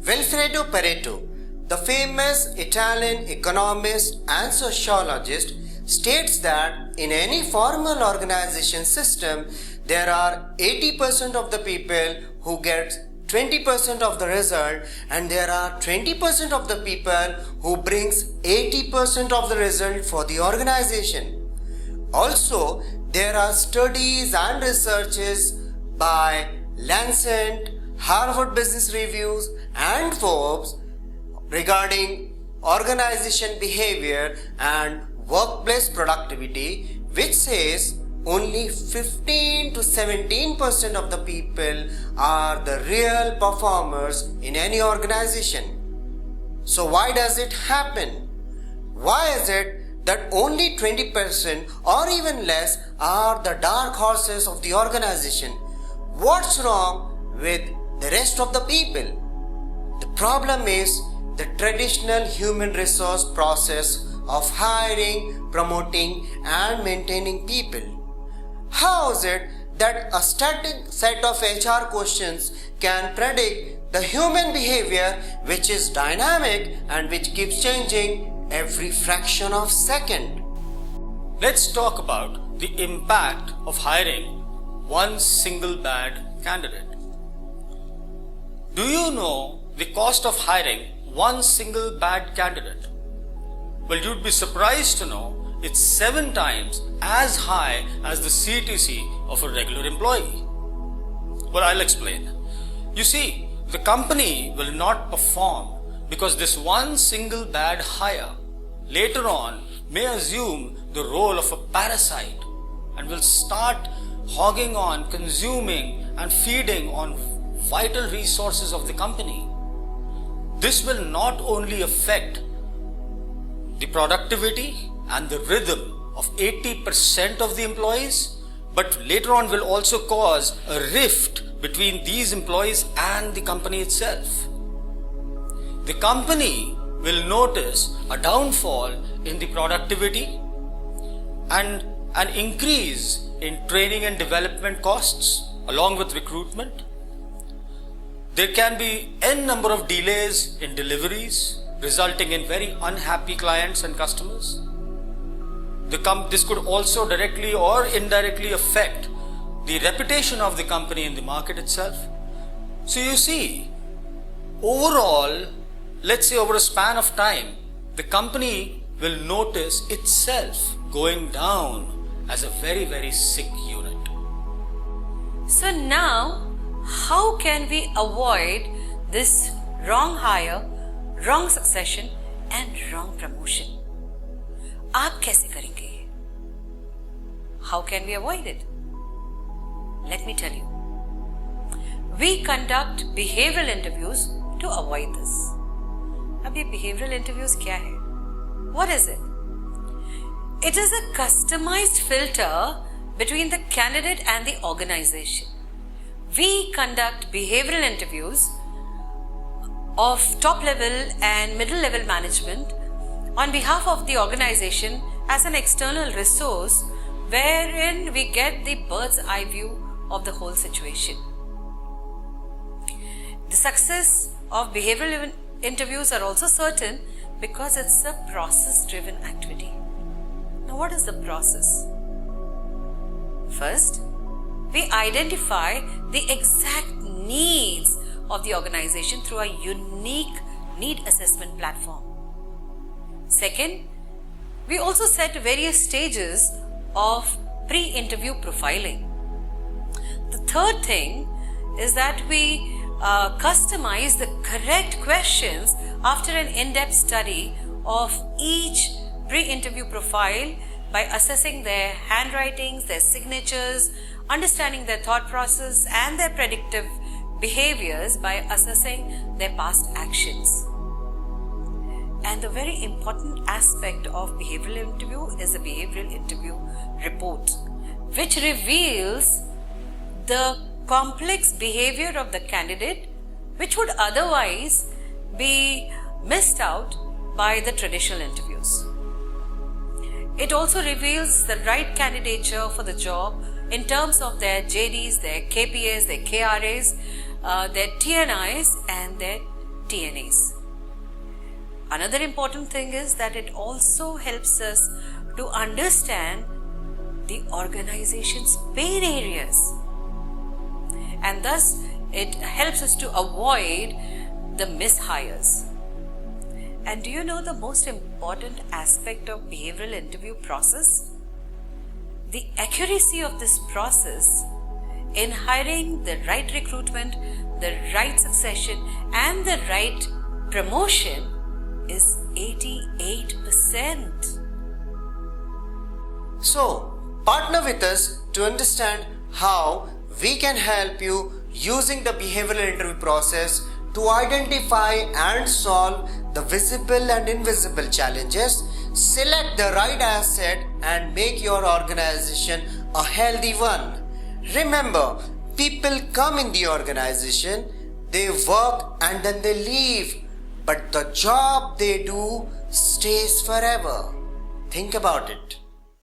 Vilfredo Pareto, the famous Italian economist and sociologist, states that in any formal organization system, there are 80% of the people who get 20% of the result, and there are 20% of the people who brings 80% of the result for the organization. Also, there are studies and researches by Lancet, Harvard Business Reviews and Forbes regarding organization behavior and workplace productivity, which says only 15 to 17% of the people are the real performers in any organization. So why does it happen? Why is it that only 20% or even less are the dark horses of the organization? What's wrong with the rest of the people? The problem is the traditional human resource process of hiring, promoting and maintaining people. How is it that a static set of HR questions can predict the human behavior, which is dynamic and which keeps changing every fraction of a second? Let's talk about the impact of hiring one single bad candidate. Do you know the cost of hiring one single bad candidate? Well, you'd be surprised to know it's 7 times as high as the CTC of a regular employee. Well, I'll explain. You see, the company will not perform because this one single bad hire later on may assume the role of a parasite and will start hogging on, consuming and feeding on vital resources of the company. This will not only affect the productivity and the rhythm of 80% of the employees, but later on will also cause a rift between these employees and the company itself. The company will notice a downfall in the productivity and an increase in training and development costs along with recruitment. There can be n number of delays in deliveries, resulting in very unhappy clients and customers. This could also directly or indirectly affect the reputation of the company in the market itself. So you see, overall, let's say over a span of time, the company will notice itself going down as a very, very sick unit. So now, how can we avoid this wrong hire, wrong succession and wrong promotion? आप कैसे करेंगे? How can we avoid it? Let me tell you. We conduct behavioral interviews to avoid this. अब ये behavioral interviews क्या है? What is it? It is a customized filter between the candidate and the organization. We conduct behavioral interviews of top level and middle level management on behalf of the organization as an external resource wherein we get the bird's eye view of the whole situation. The success of behavioral interviews are also certain because it's a process-driven activity. Now, what is the process? First, we identify the exact needs of the organization through a unique need assessment platform. Second, we also set various stages of pre-interview profiling. The third thing is that we customize the correct questions after an in-depth study of each pre-interview profile by assessing their handwritings, their signatures, understanding their thought process and their predictive behaviors by assessing their past actions. And the very important aspect of behavioral interview is the behavioral interview report, which reveals the complex behavior of the candidate, which would otherwise be missed out by the traditional interviews. It also reveals the right candidature for the job in terms of their JDs, their KPAs, their KRAs, their TNIs and their TNAs. Another important thing is that it also helps us to understand the organization's pain areas, and thus it helps us to avoid the mishires. And do you know the most important aspect of behavioral interview process? The accuracy of this process in hiring the right recruitment, the right succession, and the right promotion is 88%. So, partner with us to understand how we can help you using the behavioral interview process to identify and solve the visible and invisible challenges, select the right asset, and make your organization a healthy one. Remember, people come in the organization, they work and then they leave, but the job they do stays forever. Think about it.